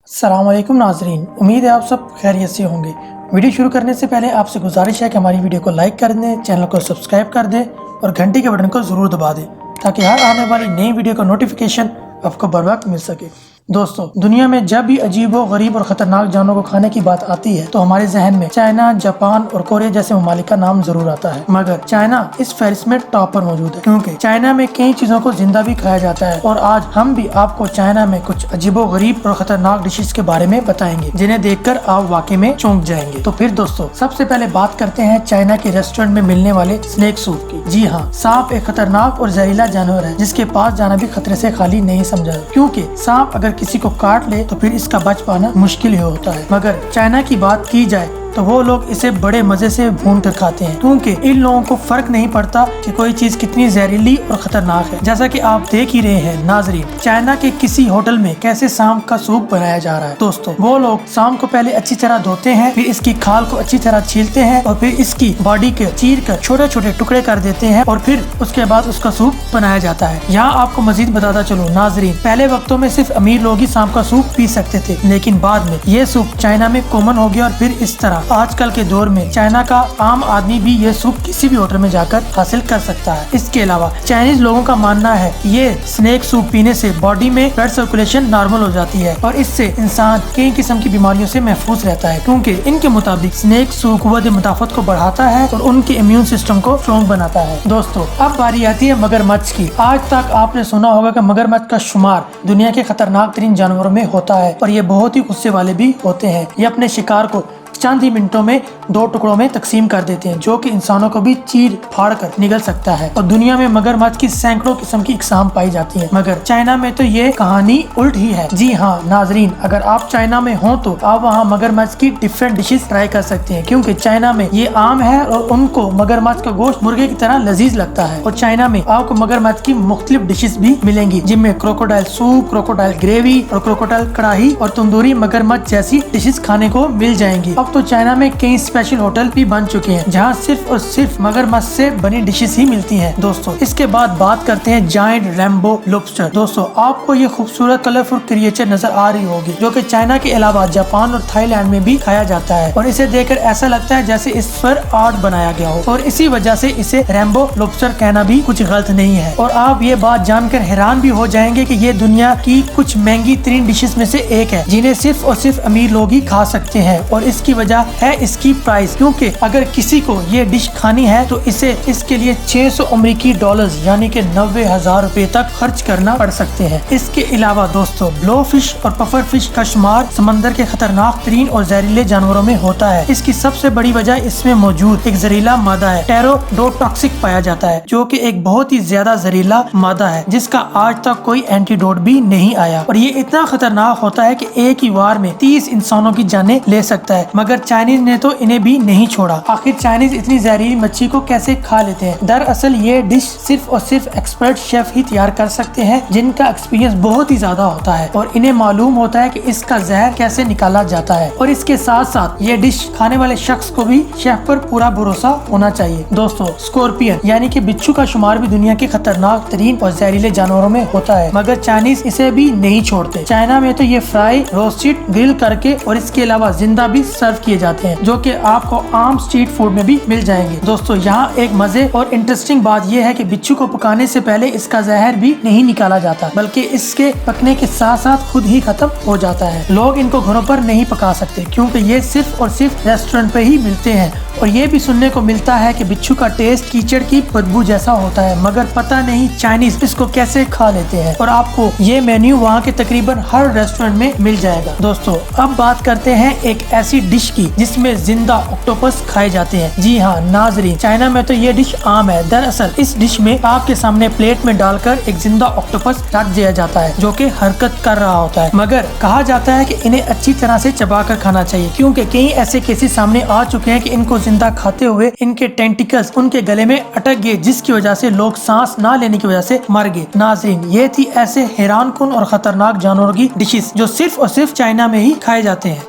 अस्सलामुअलैकुम नाजरीन, उम्मीद है आप सब खैरियत से होंगे। वीडियो शुरू करने से पहले आपसे गुजारिश है कि हमारी वीडियो को लाइक कर दें, चैनल को सब्सक्राइब कर दें और घंटी के बटन को ज़रूर दबा दें ताकि हर आने वाली नई वीडियो का नोटिफिकेशन आपको बर वक्त मिल सके। दोस्तों, दुनिया में जब भी अजीब व गरीब और ख़तरनाक जानवरों को खाने की बात आती है तो हमारे जहन में चाइना, जापान और कोरिया जैसे ममालिक का नाम जरूर आता है, मगर चाइना इस फहरिस्त में टॉप पर मौजूद है क्योंकि चाइना में कई चीज़ों को जिंदा भी खाया जाता है। और आज हम भी आपको चाइना में कुछ अजीबो गरीब और ख़तरनाक डिशेस के बारे में बताएंगे जिन्हें देखकर आप वाकई में चौंक जाएंगे। तो फिर दोस्तों, सबसे पहले बात करते हैं चाइना के रेस्टोरेंट में मिलने वाले स्नेक सूप की। जी हाँ, सांप एक खतरनाक और जहरीला जानवर है जिसके पास जाना भी खतरे से खाली नहीं समझा, क्योंकि सांप अगर किसी को काट ले तो फिर इसका बच पाना मुश्किल ही होता है। मगर चाइना की बात की जाए तो वो लोग इसे बड़े मजे से भून कर खाते हैं क्योंकि इन लोगों को फर्क नहीं पड़ता कि कोई चीज कितनी जहरीली और खतरनाक है। जैसा कि आप देख ही रहे हैं नाजरीन, चाइना के किसी होटल में कैसे सांप का सूप बनाया जा रहा है। दोस्तों, वो लोग सांप को पहले अच्छी तरह धोते हैं, फिर इसकी खाल को अच्छी तरह छीलते हैं और फिर इसकी बॉडी के चीर कर छोटे छोटे टुकड़े कर देते हैं और फिर उसके बाद उसका सूप बनाया जाता है। यहाँ आपको मजीद बताता चलो नाजरीन, पहले वक्तों में सिर्फ अमीर लोग ही सांप का सूप पी सकते थे, लेकिन बाद में ये सूप चाइना में कॉमन हो गया और फिर इस तरह आजकल के दौर में चाइना का आम आदमी भी ये सूप किसी भी होटल में जाकर हासिल कर सकता है। इसके अलावा चाइनीज लोगों का मानना है कि ये स्नेक सूप पीने से बॉडी में ब्लड सर्कुलेशन नॉर्मल हो जाती है और इससे इंसान कई किस्म की बीमारियों से महफूज रहता है, क्योंकि इनके मुताबिक स्नेक सूप कुव्वत मुदाफत को बढ़ाता है और उनके इम्यून सिस्टम को स्ट्रॉन्ग बनाता है। दोस्तों, अब बारी आती है मगरमच्छ की। आज तक आपने सुना होगा कि मगरमच्छ का शुमार दुनिया के खतरनाक तरीन जानवरों में होता है और ये बहुत ही गुस्से वाले भी होते हैं। ये अपने शिकार को चंद ही मिनटों में 2 टुकड़ों में तकसीम कर देते हैं, जो कि इंसानों को भी चीर फाड़ कर निगल सकता है। और दुनिया में मगरमच्छ की सैकड़ों किस्म की इकसाम पाई जाती हैं, मगर चाइना में तो ये कहानी उल्ट ही है। जी हाँ नाजरीन, अगर आप चाइना में हो तो आप वहाँ मगरमच्छ की डिफरेंट डिशेस ट्राई कर सकते हैं, क्योंकि चाइना में ये आम है और उनको मगरमच्छ का गोश्त मुर्गे की तरह लजीज लगता है। और चाइना में आपको मगरमच्छ की मुख्तलिफ डिशेस भी मिलेंगी, जिनमें क्रोकोडाइल सूप, क्रोकोडाइल ग्रेवी और क्रोकोडाइल कढ़ाई और तंदूरी मगरमच्छ जैसी डिशेस खाने को मिल जाएंगी। अब तो चाइना में कई स्पेशल होटल भी बन चुके हैं जहां सिर्फ और सिर्फ मगरमच्छ से बनी डिशेस ही मिलती हैं। दोस्तों, इसके बाद बात करते हैं जायंट रैम्बो लॉबस्टर। दोस्तों, आपको ये खूबसूरत कलरफुल क्रिएचर नजर आ रही होगी, जो कि चाइना के अलावा जापान और थाईलैंड में भी खाया जाता है और इसे देखकर ऐसा लगता है जैसे इस पर आर्ट बनाया गया हो, और इसी वजह से इसे रैम्बो लॉबस्टर कहना भी कुछ गलत नहीं है। और आप ये बात जानकर हैरान भी हो जाएंगे कि ये दुनिया की कुछ महंगी तरीन डिशेस में से एक है जिन्हें सिर्फ और सिर्फ अमीर लोग ही खा सकते हैं, और इसकी वजह है इसकी प्राइस, क्योंकि अगर किसी को ये डिश खानी है तो इसे इसके लिए 600 अमेरिकी डॉलर्स यानी कि 90,000 रुपए तक खर्च करना पड़ सकते हैं। इसके अलावा दोस्तों, ब्लो फिश और पफर फिश का शुमार समंदर के खतरनाक तरीन और जहरीले जानवरों में होता है। इसकी सबसे बड़ी वजह इसमें मौजूद एक जहरीला मादा है, टेरोडोटॉक्सिक पाया जाता है, जो कि एक बहुत ही ज्यादा जहरीला मादा है जिसका आज तक कोई एंटीडोट भी नहीं आया। और ये इतना खतरनाक होता है कि एक ही वार में 30 इंसानों की जानें ले सकता है, मगर चाइनीज ने तो इन्हें भी नहीं छोड़ा। आखिर चाइनीज इतनी जहरीली मच्छी को कैसे खा लेते हैं? दरअसल ये डिश सिर्फ और सिर्फ एक्सपर्ट शेफ ही तैयार कर सकते हैं, जिनका एक्सपीरियंस बहुत ही ज्यादा होता है और इन्हें मालूम होता है कि इसका जहर कैसे निकाला जाता है। और इसके साथ साथ ये डिश खाने वाले शख्स को भी शेफ पर पूरा भरोसा होना चाहिए। दोस्तों, स्कॉर्पियन यानी कि बिच्छू का शुमार भी दुनिया के खतरनाक तरीन और जहरीले जानवरों में होता है, मगर चाइनीज इसे भी नहीं छोड़ते। चाइना में तो ये फ्राई, रोस्टेड, ग्रिल करके और इसके अलावा जिंदा भी सर्व किए जाते हैं, जो कि आपको आम स्ट्रीट फूड में भी मिल जाएंगे। दोस्तों, यहाँ एक मजे और इंटरेस्टिंग बात यह है कि बिच्छू को पकाने से पहले इसका जहर भी नहीं निकाला जाता, बल्कि इसके पकने के साथ साथ खुद ही खत्म हो जाता है। लोग इनको घरों पर नहीं पका सकते क्योंकि ये सिर्फ और सिर्फ रेस्टोरेंट पे ही मिलते हैं। और ये भी सुनने को मिलता है कि बिच्छू का टेस्ट कीचड़ की बदबू जैसा होता है, मगर पता नहीं चाइनीज इसको कैसे खा लेते हैं। और आपको ये मेन्यू वहाँ के तकरीबन हर रेस्टोरेंट में मिल जाएगा। दोस्तों, अब बात करते हैं एक ऐसी डिश की जिसमें जिंदा ऑक्टोपस खाए जाते हैं। जी हाँ नाजरीन, चाइना में तो ये डिश आम है। दरअसल इस डिश में आपके सामने प्लेट में डालकर एक जिंदा ऑक्टोपस रख दिया जाता है, जो कि हरकत कर रहा होता है, मगर कहा जाता है कि इन्हें अच्छी तरह से चबा कर खाना चाहिए, क्योंकि कई ऐसे केसेस सामने आ चुके हैं कि इनको जिंदा खाते हुए इनके टेंटिकल्स उनके गले में अटक गए, जिसकी वजह से लोग सांस ना लेने की वजह से मर गए। नाजरीन, ये थी ऐसे हैरान कुन और खतरनाक जानवरों की डिशेस जो सिर्फ और सिर्फ चाइना में ही खाए जाते हैं।